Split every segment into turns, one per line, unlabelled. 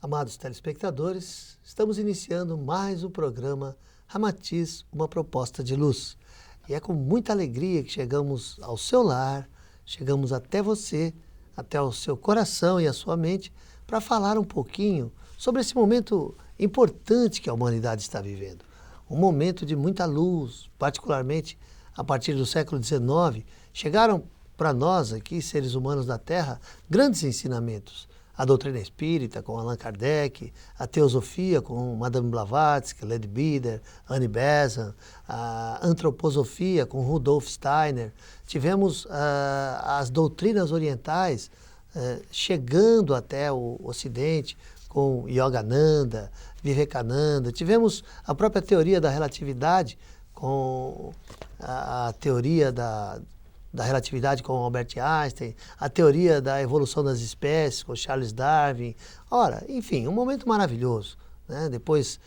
Amados telespectadores, estamos iniciando mais um programa Ramatiz, uma proposta de luz. E é com muita alegria que chegamos ao seu lar, chegamos até você, até o seu coração e a sua mente, para falar um pouquinho sobre esse momento importante que a humanidade está vivendo. Um momento de muita luz, particularmente a partir do século XIX, chegaram para nós aqui, seres humanos da Terra, grandes ensinamentos. A doutrina espírita com Allan Kardec, a teosofia com Madame Blavatsky, Leadbeater, Annie Besant, a antroposofia com Rudolf Steiner. Tivemos as doutrinas orientais chegando até o Ocidente com Yogananda, Vivekananda. Tivemos a própria teoria da relatividade com a teoria da relatividade com Albert Einstein, a teoria da evolução das espécies com Charles Darwin. Ora, enfim, um momento maravilhoso, né? Depois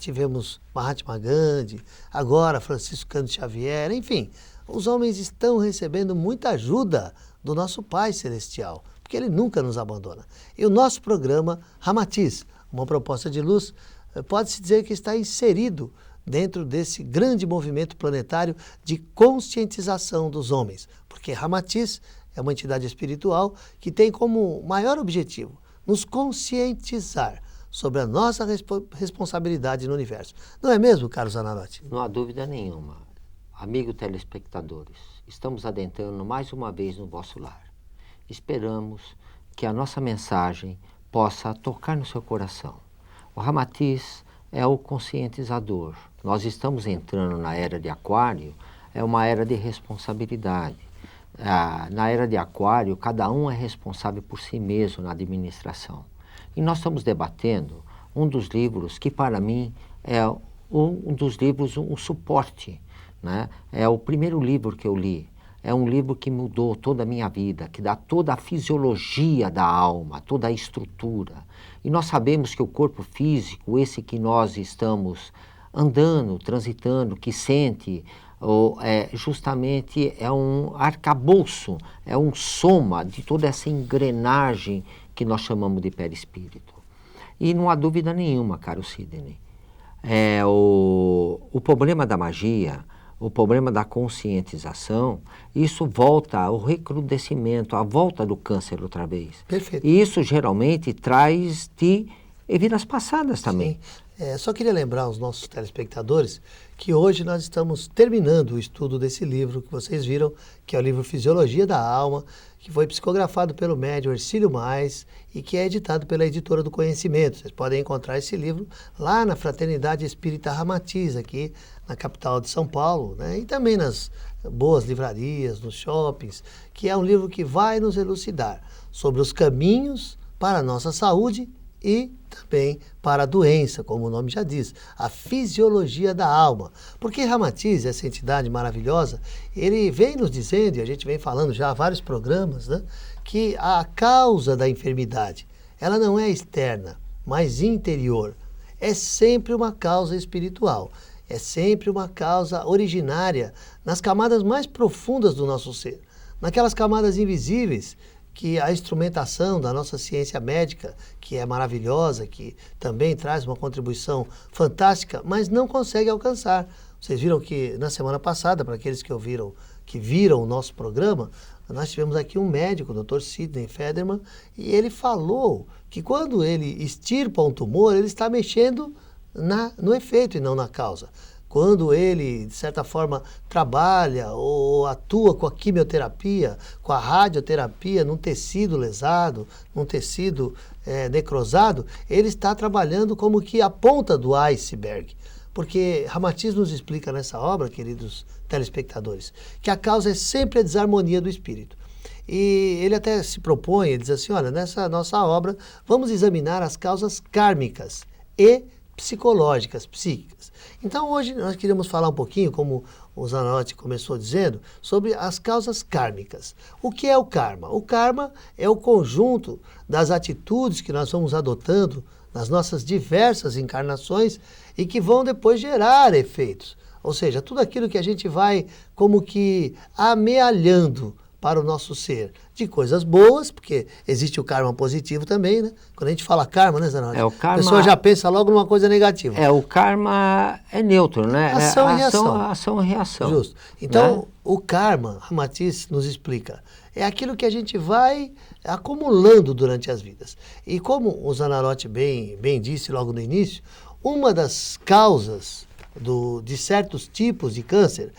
tivemos Mahatma Gandhi, agora Francisco Cândido Xavier, enfim, os homens estão recebendo muita ajuda do nosso Pai Celestial, porque Ele nunca nos abandona. E o nosso programa Ramatiz, uma proposta de luz, pode-se dizer que está inserido dentro desse grande movimento planetário de conscientização dos homens. Porque Ramatiz é uma entidade espiritual que tem como maior objetivo nos conscientizar sobre a nossa responsabilidade no universo. Não é mesmo, Carlos Zanarotti?
Não há dúvida nenhuma. Amigos telespectadores, estamos adentrando mais uma vez no vosso lar. Esperamos que a nossa mensagem possa tocar no seu coração. O Ramatiz é o conscientizador. Nós estamos entrando na era de Aquário, é uma era de responsabilidade. Na era de Aquário, cada um é responsável por si mesmo na administração. E nós estamos debatendo um dos livros que, para mim, é um dos livros, um suporte, né? É o primeiro livro que eu li. É um livro que mudou toda a minha vida, que dá toda a fisiologia da alma, toda a estrutura. E nós sabemos que o corpo físico, esse que nós estamos andando, transitando, que sente, justamente é um arcabouço, é um soma de toda essa engrenagem que nós chamamos de perispírito. E não há dúvida nenhuma, caro Sidney, o problema da magia, o problema da conscientização, isso volta ao recrudescimento, à volta do câncer outra vez.
Perfeito.
E isso geralmente traz de vidas passadas também.
Sim. Só queria lembrar aos nossos telespectadores que hoje nós estamos terminando o estudo desse livro que vocês viram, que é o livro Fisiologia da Alma, que foi psicografado pelo médium Hercílio Mais e que é editado pela Editora do Conhecimento. Vocês podem encontrar esse livro lá na Fraternidade Espírita Ramatiz, aqui na capital de São Paulo, né? E também nas boas livrarias, nos shoppings, que é um livro que vai nos elucidar sobre os caminhos para a nossa saúde e também para a doença, como o nome já diz, a fisiologia da alma. Porque Ramatiz, essa entidade maravilhosa, ele vem nos dizendo, e a gente vem falando já há vários programas, né, que a causa da enfermidade, ela não é externa, mas interior. É sempre uma causa espiritual, é sempre uma causa originária nas camadas mais profundas do nosso ser, naquelas camadas invisíveis que a instrumentação da nossa ciência médica, que é maravilhosa, que também traz uma contribuição fantástica, mas não consegue alcançar. Vocês viram que na semana passada, para aqueles que viram o nosso programa, nós tivemos aqui um médico, o Dr. Sidney Federman, e ele falou que quando ele extirpa um tumor, ele está mexendo no efeito e não na causa. Quando ele, de certa forma, trabalha ou atua com a quimioterapia, com a radioterapia num tecido lesado, num tecido necrosado, ele está trabalhando como que a ponta do iceberg. Porque Ramatiz nos explica nessa obra, queridos telespectadores, que a causa é sempre a desarmonia do espírito. E ele até se propõe, ele diz assim, olha, nessa nossa obra, vamos examinar as causas kármicas e psicológicas, psíquicas. Então hoje nós queríamos falar um pouquinho, como o Zanarotti começou dizendo, sobre as causas kármicas. O que é o karma? O karma é o conjunto das atitudes que nós vamos adotando nas nossas diversas encarnações e que vão depois gerar efeitos. Ou seja, tudo aquilo que a gente vai como que amealhando para o nosso ser de coisas boas, porque existe o karma positivo também, né? Quando a gente fala karma, né, Zanotti?
O karma,
a pessoa já pensa logo numa coisa negativa.
O karma é neutro, né?
Ação e reação.
Ação e reação.
Justo. Então,
né?
o karma, Ramatiz nos explica, é aquilo que a gente vai acumulando durante as vidas. E como o Zanarotti bem disse logo no início, uma das causas de certos tipos de câncer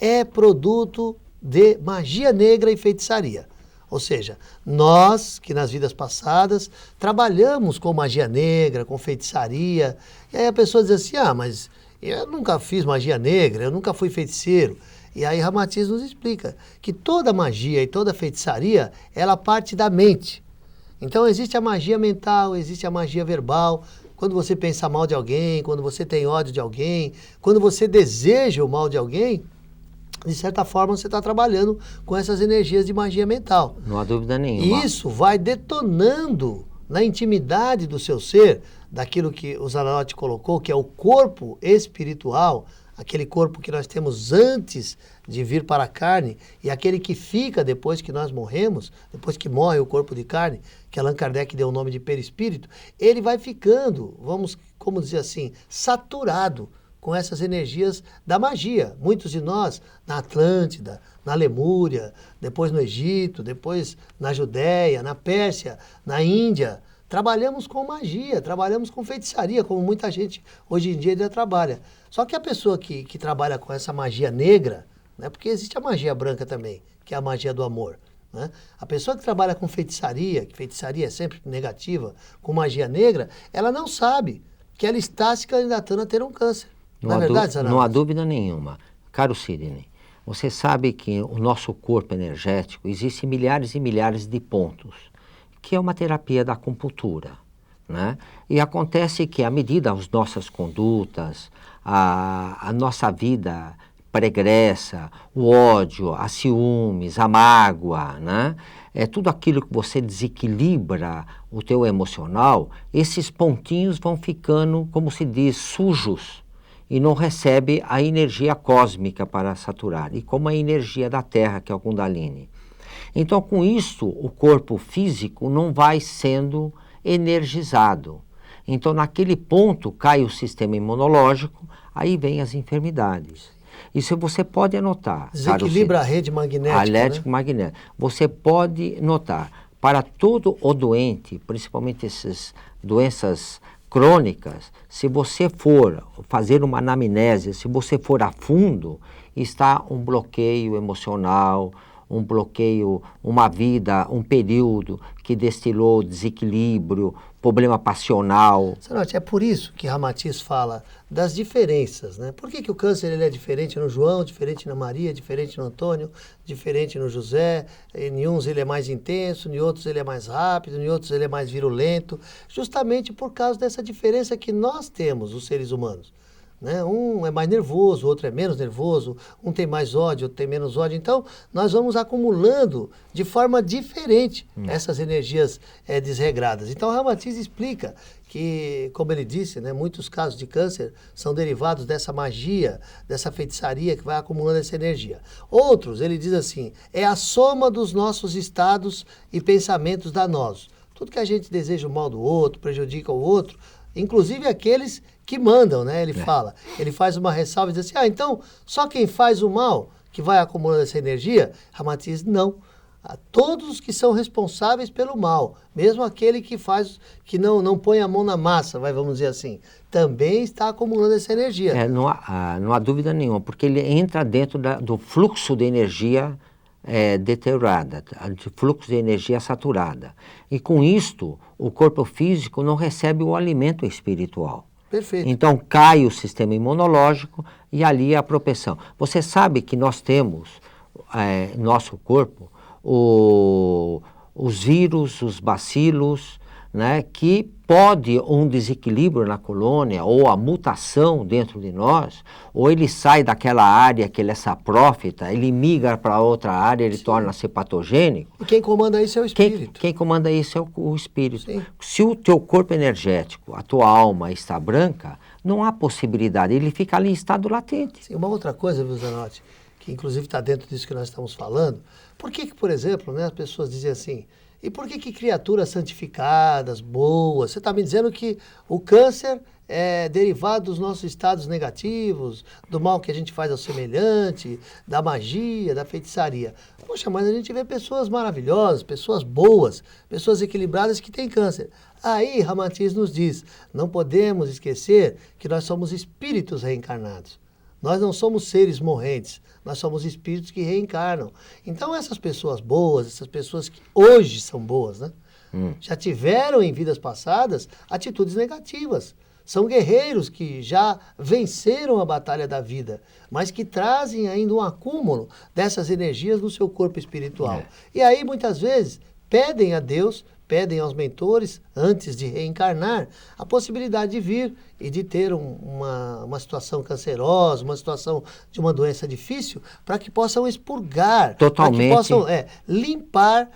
é produto de magia negra e feitiçaria. Ou seja, nós que nas vidas passadas trabalhamos com magia negra, com feitiçaria, e aí a pessoa diz assim, mas eu nunca fiz magia negra, eu nunca fui feiticeiro. E aí Ramatiz nos explica que toda magia e toda feitiçaria, ela parte da mente. Então existe a magia mental, existe a magia verbal. Quando você pensa mal de alguém, quando você tem ódio de alguém, quando você deseja o mal de alguém, de certa forma você está trabalhando com essas energias de magia mental.
Não há dúvida nenhuma.
E isso vai detonando na intimidade do seu ser, daquilo que o Zanarotti colocou, que é o corpo espiritual, aquele corpo que nós temos antes de vir para a carne e aquele que fica depois que nós morremos, depois que morre o corpo de carne, que Allan Kardec deu o nome de perispírito, ele vai ficando, vamos, como dizer assim, saturado com essas energias da magia. Muitos de nós, na Atlântida, na Lemúria, depois no Egito, depois na Judéia, na Pérsia, na Índia, trabalhamos com magia, trabalhamos com feitiçaria, como muita gente hoje em dia ainda trabalha. Só que a pessoa que trabalha com essa magia negra, né, porque existe a magia branca também, que é a magia do amor, né? A pessoa que trabalha com feitiçaria, que feitiçaria é sempre negativa, com magia negra, ela não sabe que ela está se candidatando a ter um câncer. Não é verdade, Zanarotti?
Não há dúvida nenhuma. Caro Sidney, você sabe que o nosso corpo energético existe milhares e milhares de pontos, que é uma terapia da acupuntura, né? E acontece que à medida as nossas condutas, a nossa vida pregressa, o ódio, a ciúmes, a mágoa, né? Tudo aquilo que você desequilibra o teu emocional, esses pontinhos vão ficando, como se diz, sujos, e não recebe a energia cósmica para saturar, e como a energia da Terra, que é o Kundalini. Então, com isso, o corpo físico não vai sendo energizado. Então, naquele ponto, cai o sistema imunológico, aí vem as enfermidades. Isso você pode anotar.
Desequilibra a rede magnética,
elétrico, magnético. Você pode notar, para todo o doente, principalmente essas doenças crônicas, se você for fazer uma anamnese, se você for a fundo, está um bloqueio emocional, um bloqueio, uma vida, um período que destilou desequilíbrio, problema passional.
Zanotti, é por isso que Ramatiz fala das diferenças, né? Por que o câncer ele é diferente no João, diferente na Maria, diferente no Antônio, diferente no José? Em uns ele é mais intenso, em outros ele é mais rápido, em outros ele é mais virulento, justamente por causa dessa diferença que nós temos, os seres humanos. Né? Um é mais nervoso, o outro é menos nervoso, um tem mais ódio, outro tem menos ódio. Então, nós vamos acumulando de forma diferente essas energias desregradas. Então, Ramatiz explica que, como ele disse, né, muitos casos de câncer são derivados dessa magia, dessa feitiçaria que vai acumulando essa energia. Outros, ele diz assim, é a soma dos nossos estados e pensamentos danosos. Tudo que a gente deseja o mal do outro, prejudica o outro, inclusive aqueles que mandam, né? Ele fala, ele faz uma ressalva e diz assim, então só quem faz o mal que vai acumulando essa energia? Ramatiz, não. Todos os que são responsáveis pelo mal, mesmo aquele que faz, que não põe a mão na massa, vamos dizer assim, também está acumulando essa energia.
Não há dúvida nenhuma, porque ele entra dentro do fluxo de energia deteriorada, de fluxo de energia saturada. E com isto, o corpo físico não recebe o alimento espiritual.
Perfeito.
Então cai o sistema imunológico e ali a propensão. Você sabe que nós temos, nosso corpo, os vírus, os bacilos, né, que pode um desequilíbrio na colônia ou a mutação dentro de nós, ou ele sai daquela área que ele é saprófita, ele migra para outra área, ele torna-se patogênico.
E quem comanda isso é o espírito.
Quem comanda isso é o espírito.
Sim.
Se o teu corpo energético, a tua alma está branca, não há possibilidade, ele fica ali em estado latente.
Sim, uma outra coisa, viu, Zanotti, que inclusive está dentro disso que nós estamos falando, Por que, por exemplo, né, as pessoas dizem assim, e por que criaturas santificadas, boas? Você está me dizendo que o câncer é derivado dos nossos estados negativos, do mal que a gente faz ao semelhante, da magia, da feitiçaria. Poxa, mas a gente vê pessoas maravilhosas, pessoas boas, pessoas equilibradas que têm câncer. Aí Ramatiz nos diz, não podemos esquecer que nós somos espíritos reencarnados. Nós não somos seres morrentes, nós somos espíritos que reencarnam. Então essas pessoas boas, essas pessoas que hoje são boas, né? Já tiveram em vidas passadas atitudes negativas. São guerreiros que já venceram a batalha da vida, mas que trazem ainda um acúmulo dessas energias no seu corpo espiritual. E aí muitas vezes pedem a Deus, pedem aos mentores, antes de reencarnar, a possibilidade de vir e de ter uma situação cancerosa, uma situação de uma doença difícil, para que possam expurgar, para que possam limpar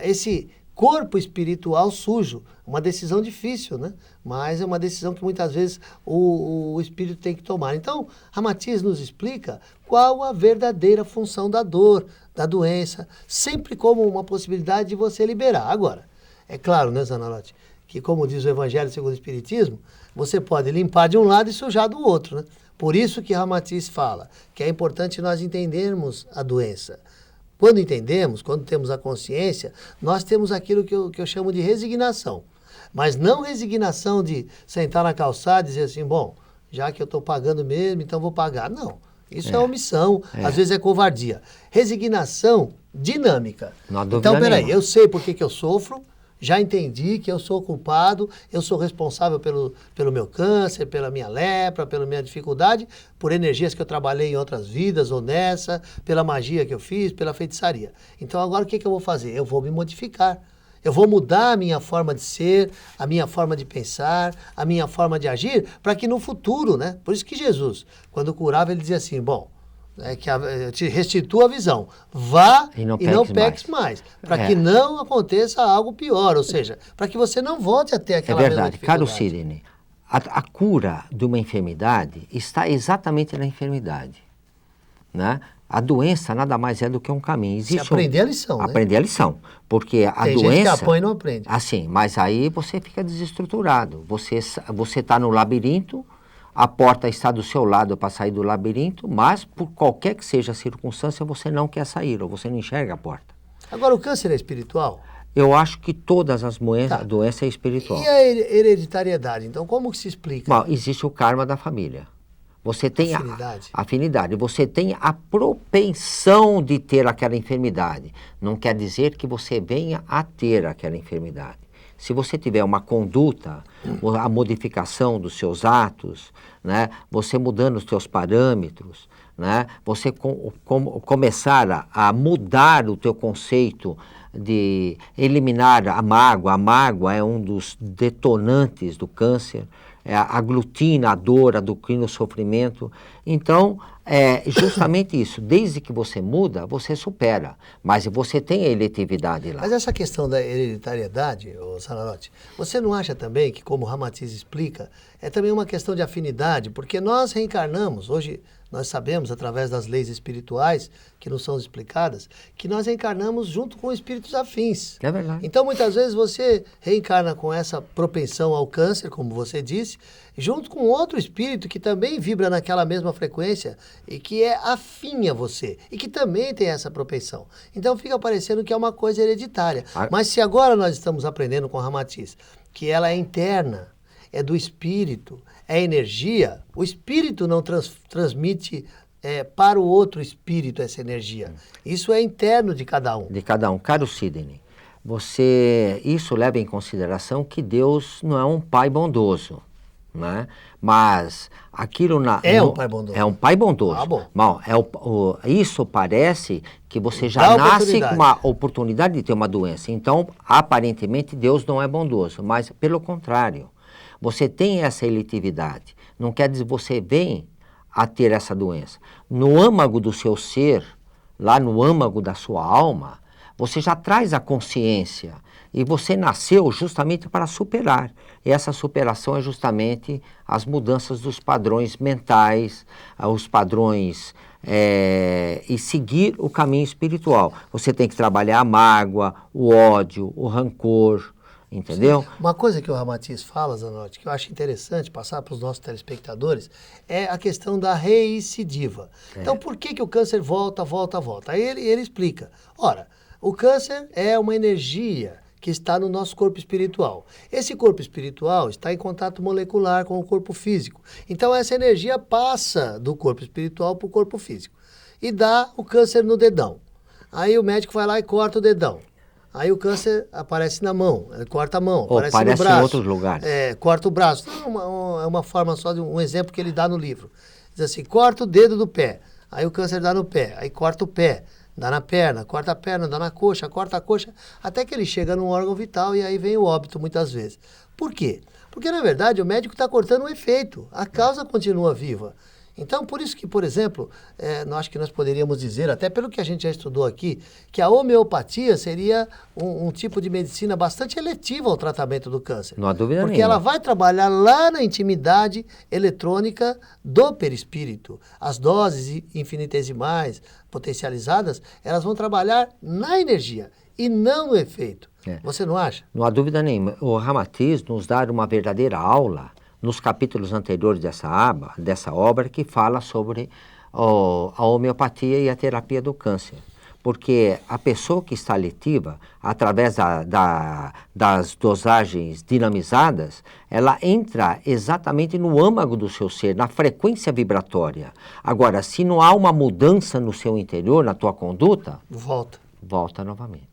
esse corpo espiritual sujo. Uma decisão difícil, né? Mas é uma decisão que muitas vezes o espírito tem que tomar. Então, Ramatiz nos explica qual a verdadeira função da dor, da doença, sempre como uma possibilidade de você liberar. Agora, é claro, né, Zanarotti, que como diz o Evangelho segundo o Espiritismo, você pode limpar de um lado e sujar do outro, né? Por isso que Ramatiz fala que é importante nós entendermos a doença. Quando entendemos, quando temos a consciência, nós temos aquilo que eu chamo de resignação. Mas não resignação de sentar na calçada e dizer assim, bom, já que eu estou pagando mesmo, então vou pagar. Não, isso é omissão, às vezes é covardia. Resignação dinâmica. Então, peraí, eu sei por que eu sofro, já entendi que eu sou culpado, eu sou responsável pelo meu câncer, pela minha lepra, pela minha dificuldade, por energias que eu trabalhei em outras vidas ou nessa, pela magia que eu fiz, pela feitiçaria. Então agora o que eu vou fazer? Eu vou me modificar. Eu vou mudar a minha forma de ser, a minha forma de pensar, a minha forma de agir, para que no futuro, né? Por isso que Jesus, quando curava, ele dizia assim, bom, eu te restituo a visão, vá e não peques mais, para que não aconteça algo pior, ou seja, para que você não volte a ter aquela mesma dificuldade.
Caro Sidney, a cura de uma enfermidade está exatamente na enfermidade, né? A doença nada mais é do que um caminho.
Você aprender a lição, né?
Aprender a lição, porque a doença...
Tem gente que apanha e não aprende.
Assim, mas aí você fica desestruturado, você está no labirinto, a porta está do seu lado para sair do labirinto, mas por qualquer que seja a circunstância, você não quer sair, ou você não enxerga a porta.
Agora, o câncer é espiritual?
Eu acho que todas as doenças é espiritual.
E a hereditariedade? Então, como que se explica?
Bom, existe o karma da família. Você tem afinidade. Você tem a propensão de ter aquela enfermidade. Não quer dizer que você venha a ter aquela enfermidade. Se você tiver uma conduta, a modificação dos seus atos, né, você mudando os seus parâmetros, né, você começar a mudar o teu conceito de eliminar a mágoa é um dos detonantes do câncer, aglutina a dor, aglutina o sofrimento. Então, é justamente isso. Desde que você muda, você supera. Mas você tem a eletividade lá.
Mas essa questão da hereditariedade, Zanarotti, você não acha também que, como Ramatiz explica, é também uma questão de afinidade? Porque nós reencarnamos, hoje nós sabemos, através das leis espirituais, que nos são explicadas, que nós reencarnamos junto com espíritos afins.
É verdade.
Então, muitas vezes, você reencarna com essa propensão ao câncer, como você disse, junto com outro espírito que também vibra naquela mesma frequência e que é afim a você e que também tem essa propensão. Então, fica parecendo que é uma coisa hereditária. Mas se agora nós estamos aprendendo com Ramatiz que ela é interna, é do espírito, é energia, o espírito não transmite para o outro espírito essa energia. Isso é interno de cada um.
De cada um. Caro Sidney, isso leva em consideração que Deus não é um pai bondoso, né? Mas aquilo...
um pai bondoso.
É um pai bondoso.
Ah, bom.
Bom, isso parece que você já nasce com uma oportunidade de ter uma doença. Então, aparentemente, Deus não é bondoso, mas pelo contrário. Você tem essa eletividade. Não quer dizer que você vem a ter essa doença. No âmago do seu ser, lá no âmago da sua alma, você já traz a consciência. E você nasceu justamente para superar. E essa superação é justamente as mudanças dos padrões mentais, os padrões e seguir o caminho espiritual. Você tem que trabalhar a mágoa, o ódio, o rancor, entendeu?
Sim. Uma coisa que o Ramatiz fala, Zanotti, que eu acho interessante passar para os nossos telespectadores, é a questão da recidiva. Então, por que o câncer volta? Aí ele explica. Ora, o câncer é uma energia que está no nosso corpo espiritual. Esse corpo espiritual está em contato molecular com o corpo físico. Então, essa energia passa do corpo espiritual para o corpo físico e dá o câncer no dedão. Aí o médico vai lá e corta o dedão. Aí o câncer aparece na mão, ele corta a mão, aparece no braço.
Em outros lugares.
Corta o braço. É uma forma só, de um exemplo que ele dá no livro. Diz assim, corta o dedo do pé. Aí o câncer dá no pé, aí corta o pé. Dá na perna, corta a perna, dá na coxa, corta a coxa, até que ele chega num órgão vital e aí vem o óbito muitas vezes. Por quê? Porque, na verdade, o médico está cortando um efeito, a causa continua viva. Então, por isso que, por exemplo, acho que nós poderíamos dizer, até pelo que a gente já estudou aqui, que a homeopatia seria um tipo de medicina bastante eletiva ao tratamento do câncer.
Não há dúvida nenhuma.
Porque ela vai trabalhar lá na intimidade eletrônica do perispírito. As doses infinitesimais, potencializadas, elas vão trabalhar na energia e não no efeito. Você não acha?
Não há dúvida nenhuma. O Ramatiz nos dá uma verdadeira aula nos capítulos anteriores dessa obra, que fala sobre a homeopatia e a terapia do câncer. Porque a pessoa que está letiva, através das dosagens dinamizadas, ela entra exatamente no âmago do seu ser, na frequência vibratória. Agora, se não há uma mudança no seu interior, na tua conduta, volta novamente.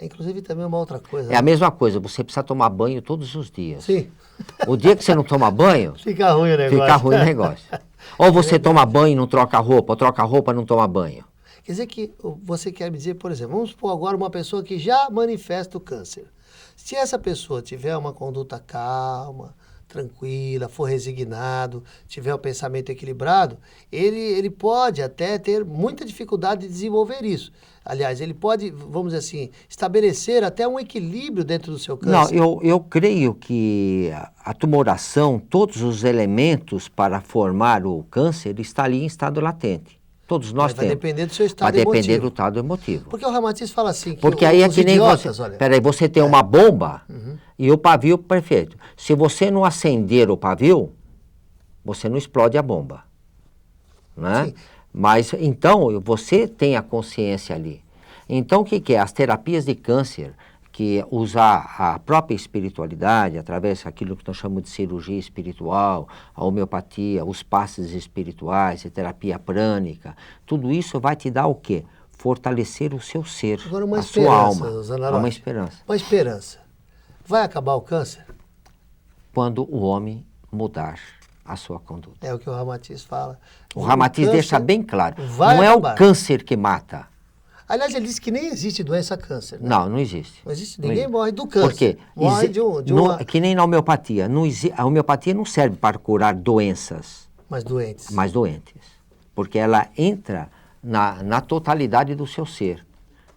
Inclusive também uma outra coisa.
É a mesma coisa, você precisa tomar banho todos os dias.
Sim.
O dia que você não toma banho,
fica ruim o negócio.
Fica ruim o negócio. Ou você toma banho e não troca a roupa, ou troca a roupa e não toma banho.
Quer dizer que você quer me dizer, por exemplo, vamos supor agora uma pessoa que já manifesta o câncer. Se essa pessoa tiver uma conduta calma, tranquila, for resignado, tiver o pensamento equilibrado, ele pode até ter muita dificuldade de desenvolver isso. Aliás, ele pode, vamos dizer assim, estabelecer até um equilíbrio dentro do seu câncer.
Não, eu creio que a tumoração, todos os elementos para formar o câncer, está ali em estado latente. Todos nós temos.
Vai depender do seu estado emotivo.
Vai depender do estado emotivo.
Porque o Ramatiz fala assim, que
porque aí é que nem
idiotas,
você... Peraí, você tem uma bomba e o pavio perfeito. Se você não acender o pavio, você não explode a bomba. Né? Mas, então, você tem a consciência ali. Então, o que é? As terapias de câncer, que usar a própria espiritualidade, através daquilo que nós chamamos de cirurgia espiritual, a homeopatia, os passes espirituais, a terapia prânica, tudo isso vai te dar o quê? Fortalecer o seu ser,
agora,
a sua alma.
Uma esperança. Uma esperança. Vai acabar o câncer?
Quando o homem mudar a sua conduta.
É o que o Ramatiz fala.
O Ramatiz deixa bem claro,
não
é o câncer que mata.
Aliás, ele disse que nem existe doença câncer. Né?
Não existe.
Não existe. Ninguém morre do câncer.
Por quê?
Morre de uma...
Que nem na homeopatia. A homeopatia não serve para curar doenças.
Mas doentes.
Mas doentes. Porque ela entra na totalidade do seu ser.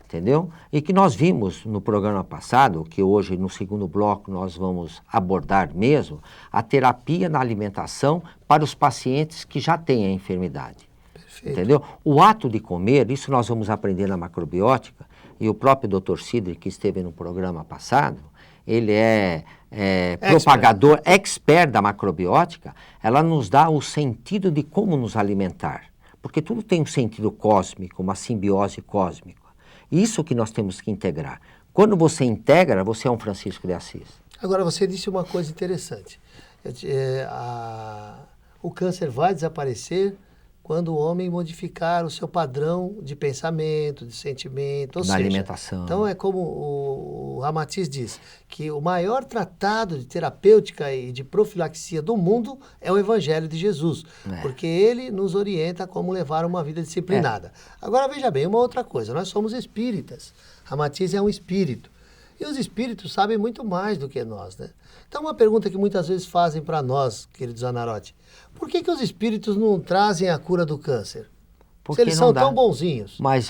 Entendeu? E que nós vimos no programa passado, que hoje no segundo bloco nós vamos abordar mesmo, a terapia na alimentação para os pacientes que já têm a enfermidade.
Perfeito.
Entendeu? O ato de comer, isso nós vamos aprender na macrobiótica, e o próprio Dr. Sidre, que esteve no programa passado, ele é propagador, expert da macrobiótica, ela nos dá o sentido de como nos alimentar. Porque tudo tem um sentido cósmico, uma simbiose cósmica. Isso que nós temos que integrar. Quando você integra, você é um Francisco de Assis.
Agora, você disse uma coisa interessante. O câncer vai desaparecer quando o homem modificar o seu padrão de pensamento, de sentimento, ou seja,
alimentação.
Então é como o Ramatiz diz, que o maior tratado de terapêutica e de profilaxia do mundo é o Evangelho de Jesus, porque ele nos orienta a como levar uma vida disciplinada. Agora veja bem, uma outra coisa, nós somos espíritas, Ramatiz é um espírito, e os espíritos sabem muito mais do que nós, né? Então uma pergunta que muitas vezes fazem para nós, querido Zanarotti, por que os espíritos não trazem a cura do câncer?
Porque
se eles são tão bonzinhos.
Mas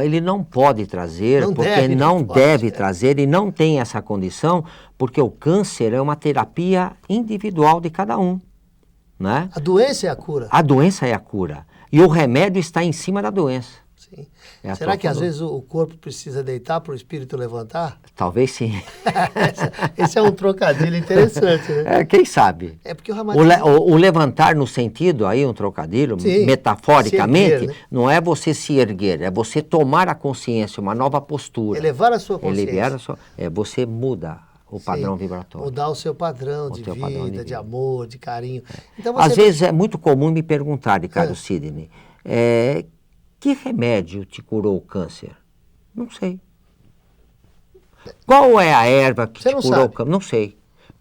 ele não pode trazer, porque não deve trazer e não tem essa condição, porque o câncer é uma terapia individual de cada um. Né?
A doença é a cura.
A doença é a cura. E o remédio está em cima da doença.
Sim.
É
Será que às vezes o corpo precisa deitar para o espírito levantar?
Talvez sim.
Esse é um trocadilho interessante, né?
Quem sabe?
É porque o reumatismo...
O levantar no sentido, aí um trocadilho,
Sim,
metaforicamente,
se erguer, né?
não é você se erguer, é você tomar a consciência, uma nova postura.
Elevar a sua consciência.
Elevar a sua... você muda o padrão
Sim,
vibratório.
mudar o seu padrão de
teu
vida,
padrão de
de
vida.
amor, de carinho. Então
Às vezes é muito comum me perguntar, Ricardo Sidney, que remédio te curou o câncer? Não sei. Qual é a erva que te curou o câncer? Não sei.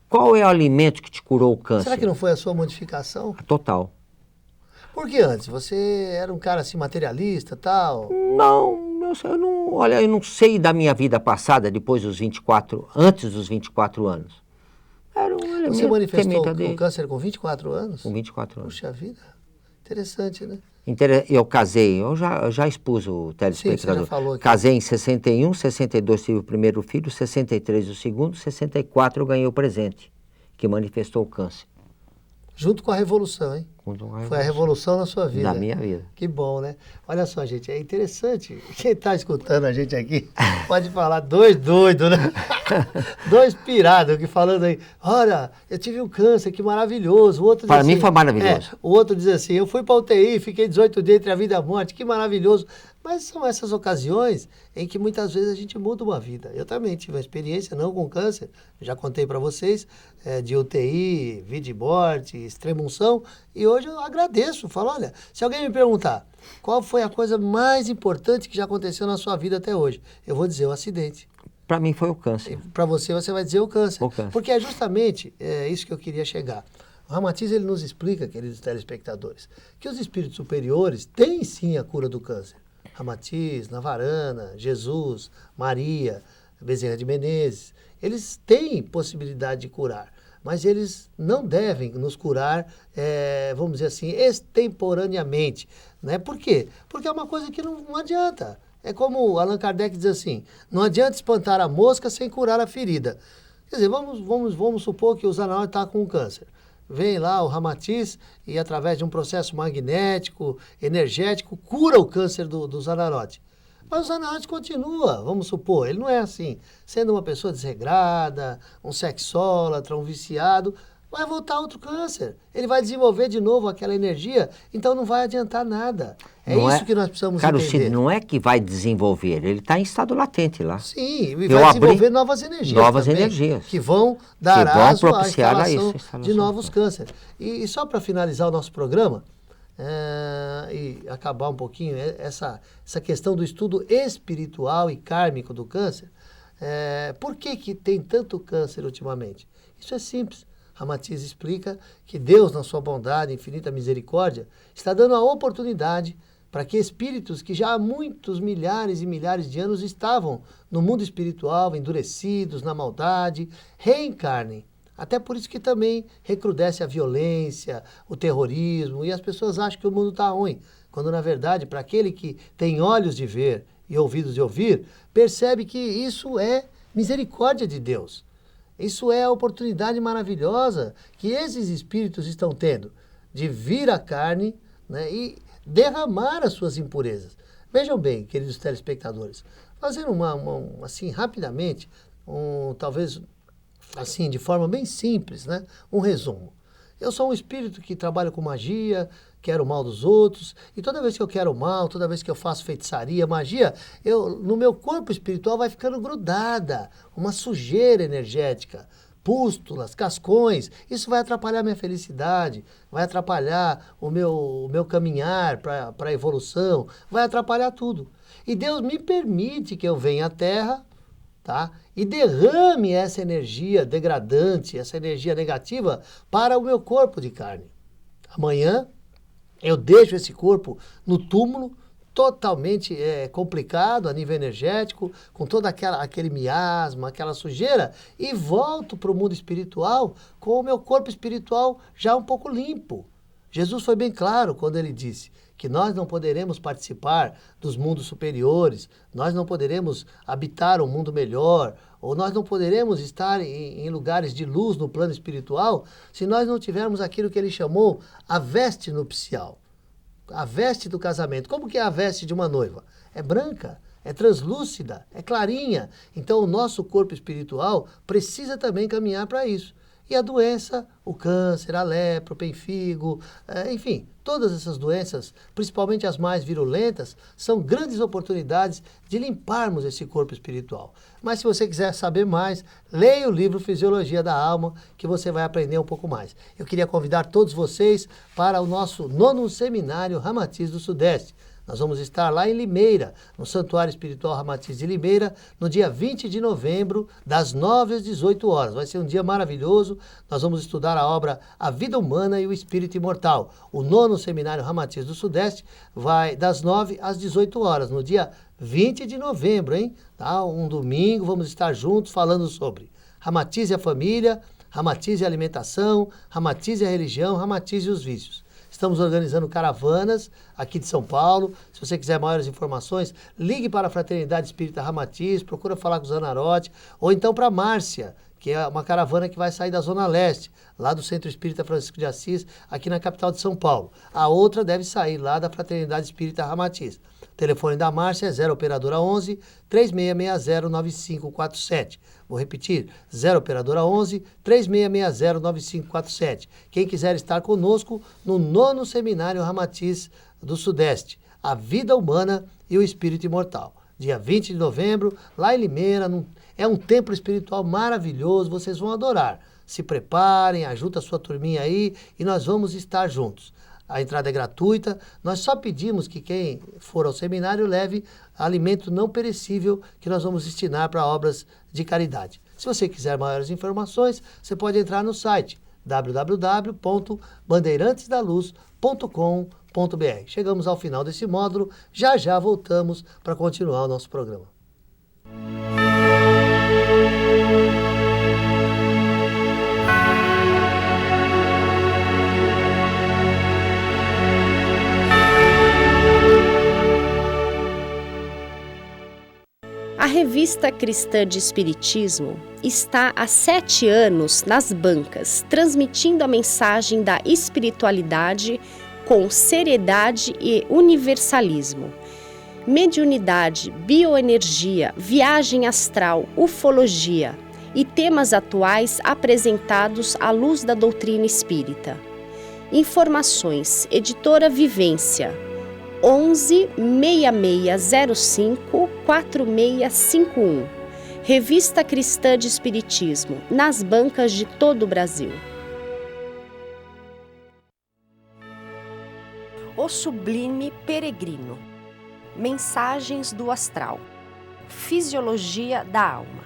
Qual é o alimento que te curou o câncer?
Será que não foi a sua modificação?
Total.
Por que antes? Você era um cara assim materialista, tal?
Não, eu não sei da minha vida passada depois dos 24, antes dos 24 anos. Era um elemento.
Você manifestou o câncer com 24 anos?
Com 24 anos.
Puxa vida, interessante, né?
Eu casei, eu já expus o telespectador.
Sim, você já falou aqui.
Casei em 61, 62 tive o primeiro filho, 63 o segundo, 64 eu ganhei o presente, que manifestou o câncer.
Junto com a revolução, hein? Foi a revolução na sua vida.
Na minha vida.
Que bom, né? Olha só, gente, é interessante. Quem está escutando a gente aqui pode falar dois doidos, né? Dois pirados que falando aí, olha, eu tive um câncer, que maravilhoso. O outro
Para
diz
mim
assim,
foi maravilhoso.
o outro diz assim, eu fui para UTI, fiquei 18 dias entre a vida e a morte, que maravilhoso. Mas são essas ocasiões em que muitas vezes a gente muda uma vida. Eu também tive uma experiência, não com câncer, já contei para vocês, de UTI, vida e morte, extrema-unção, e hoje eu agradeço, falo, olha, se alguém me perguntar qual foi a coisa mais importante que já aconteceu na sua vida até hoje, eu vou dizer o acidente.
Para mim foi o câncer.
Para você vai dizer o câncer.
O câncer.
Porque é justamente isso que eu queria chegar. O Ramatiz, ele nos explica, queridos telespectadores, que os espíritos superiores têm sim a cura do câncer. Ramatiz, Navarana, Jesus, Maria, Bezerra de Menezes, eles têm possibilidade de curar, mas eles não devem nos curar, vamos dizer assim, extemporaneamente. Né? Por quê? Porque é uma coisa que não adianta. É como Allan Kardec diz assim, não adianta espantar a mosca sem curar a ferida. Quer dizer, vamos supor que o Zanardi está com câncer. Vem lá o Ramatiz e, através de um processo magnético, energético, cura o câncer do Zanardi. Mas o Zanardi continua, vamos supor, ele não é assim. Sendo uma pessoa desregrada, um sexólatra, um viciado, vai voltar outro câncer. Ele vai desenvolver de novo aquela energia, então não vai adiantar nada. Que nós precisamos entender.
Ciro, não é que vai desenvolver, ele está em estado latente lá.
Sim, e vai desenvolver novas energias.
Novas energias.
Que vão dar aso à
instalação
de novos cânceres. E só para finalizar o nosso programa, e acabar um pouquinho essa questão do estudo espiritual e kármico do câncer, por que tem tanto câncer ultimamente? Isso é simples. Ramatiz explica que Deus, na sua bondade e infinita misericórdia, está dando a oportunidade para que espíritos que já há muitos milhares e milhares de anos estavam no mundo espiritual, endurecidos, na maldade, reencarnem. Até por isso que também recrudesce a violência, o terrorismo, e as pessoas acham que o mundo está ruim, quando na verdade, para aquele que tem olhos de ver e ouvidos de ouvir, percebe que isso é misericórdia de Deus. Isso é a oportunidade maravilhosa que esses espíritos estão tendo de vir à carne, né, e derramar as suas impurezas. Vejam bem, queridos telespectadores, fazendo assim, rapidamente, talvez assim, de forma bem simples, né, um resumo. Eu sou um espírito que trabalha com magia, quero o mal dos outros, e toda vez que eu quero o mal, toda vez que eu faço feitiçaria, magia, no meu corpo espiritual vai ficando grudada uma sujeira energética, pústulas, cascões. Isso vai atrapalhar minha felicidade, vai atrapalhar o meu caminhar para a evolução, vai atrapalhar tudo. E Deus me permite que eu venha à Terra, tá? E derrame essa energia degradante, essa energia negativa para o meu corpo de carne. Amanhã eu deixo esse corpo no túmulo, totalmente complicado a nível energético, com todo aquele miasma, aquela sujeira, e volto para o mundo espiritual com o meu corpo espiritual já um pouco limpo. Jesus foi bem claro quando ele disse que nós não poderemos participar dos mundos superiores, nós não poderemos habitar um mundo melhor, ou nós não poderemos estar em lugares de luz no plano espiritual, se nós não tivermos aquilo que ele chamou a veste nupcial. a veste do casamento. Como que é a veste de uma noiva? É branca, é translúcida, é clarinha. Então o nosso corpo espiritual precisa também caminhar para isso. E a doença, o câncer, a lepra, o penfigo, enfim, todas essas doenças, principalmente as mais virulentas, são grandes oportunidades de limparmos esse corpo espiritual. Mas se você quiser saber mais, leia o livro Fisiologia da Alma, que você vai aprender um pouco mais. Eu queria convidar todos vocês para o nosso 9º Seminário Ramatiz do Sudeste. Nós vamos estar lá em Limeira, no Santuário Espiritual Ramatiz de Limeira, no dia 20 de novembro, das 9 às 18 horas. Vai ser um dia maravilhoso. Nós vamos estudar a obra A Vida Humana e o Espírito Imortal. O 9º Seminário Ramatiz do Sudeste vai das 9 às 18 horas, no dia 20 de novembro, hein? Tá? Um domingo, vamos estar juntos falando sobre Ramatiz e a família, Ramatiz e a alimentação, Ramatiz e a religião, Ramatiz e os vícios. Estamos organizando caravanas aqui de São Paulo. Se você quiser maiores informações, ligue para a Fraternidade Espírita Ramatiz, procura falar com o Zanarotti, ou então para a Márcia, que é uma caravana que vai sair da Zona Leste, lá do Centro Espírita Francisco de Assis, aqui na capital de São Paulo. A outra deve sair lá da Fraternidade Espírita Ramatiz. O telefone da Márcia é 0 operadora 11 3660 9547. Vou repetir, 0 operadora 11 3660 9547. Quem quiser estar conosco no 9º Seminário Ramatiz do Sudeste, A Vida Humana e o Espírito Imortal. Dia 20 de novembro, lá em Limeira, é um templo espiritual maravilhoso, vocês vão adorar. Se preparem, ajuda a sua turminha aí e nós vamos estar juntos. A entrada é gratuita, nós só pedimos que quem for ao seminário leve alimento não perecível que nós vamos destinar para obras de caridade. Se você quiser maiores informações, você pode entrar no site www.bandeirantesdaluz.com.br. Chegamos ao final desse módulo, já voltamos para continuar o nosso programa.
A Revista Cristã de Espiritismo está há 7 anos nas bancas, transmitindo a mensagem da espiritualidade com seriedade e universalismo. Mediunidade, bioenergia, viagem astral, ufologia e temas atuais apresentados à luz da doutrina espírita. Informações: Editora Vivência, 11 6605 4651. Revista Cristã de Espiritismo, nas bancas de todo o Brasil. O Sublime Peregrino. Mensagens do Astral. Fisiologia da Alma.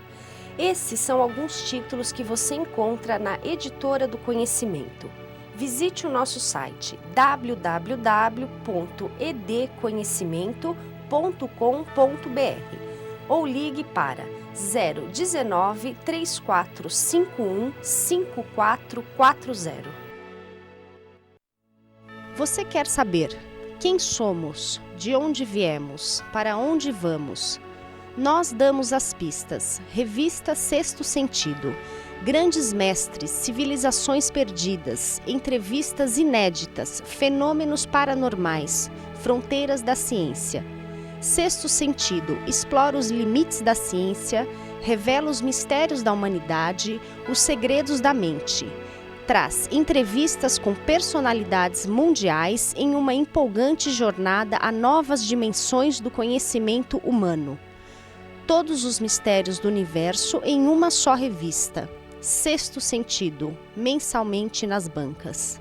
Esses são alguns títulos que você encontra na Editora do Conhecimento. Visite o nosso site www.edconhecimento.com.br ou ligue para 019 3451 5440. Você quer saber quem somos, de onde viemos, para onde vamos? Nós damos as pistas. Revista Sexto Sentido. Grandes mestres, civilizações perdidas, entrevistas inéditas, fenômenos paranormais, fronteiras da ciência. Sexto Sentido explora os limites da ciência, revela os mistérios da humanidade, os segredos da mente. Traz entrevistas com personalidades mundiais em uma empolgante jornada a novas dimensões do conhecimento humano. Todos os mistérios do universo em uma só revista. Sexto Sentido, mensalmente nas bancas.